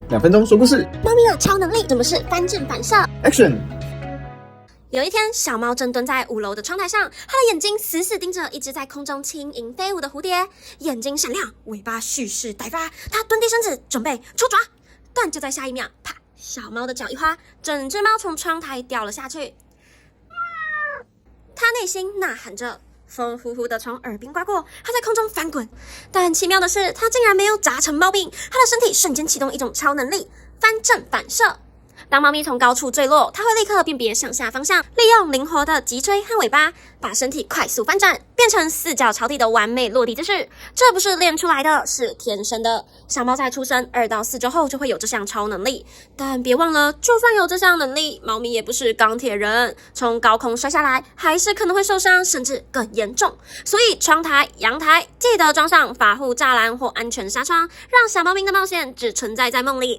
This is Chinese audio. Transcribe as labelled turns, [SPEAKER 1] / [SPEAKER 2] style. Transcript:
[SPEAKER 1] 2分钟说故事。
[SPEAKER 2] 猫咪的超能力怎么是翻正反射
[SPEAKER 1] Action！
[SPEAKER 2] 有一天，小猫正蹲在5楼的窗台上，它的眼睛死死盯着一只在空中轻盈飞舞的蝴蝶，眼睛闪亮，尾巴蓄势待发。它蹲低身子，准备出爪，但就在下一秒，啪！小猫的脚一滑，整只猫从窗台掉了下去。它内心呐喊着。风呼呼的从耳边刮过，它在空中翻滚，但奇妙的是，它竟然没有砸成猫病，它的身体瞬间启动一种超能力——翻正反射。当猫咪从高处坠落，它会立刻辨别上下方向，利用灵活的脊椎和尾巴，把身体快速翻转，变成4脚朝地的完美落地姿势。这不是练出来的，是天生的。小猫在出生2到4周后就会有这项超能力，但别忘了，就算有这项能力，猫咪也不是钢铁人，从高空摔下来还是可能会受伤，甚至更严重。所以窗台、阳台记得装上防护栅栏或安全纱窗，让小猫咪的冒险只存在在梦里。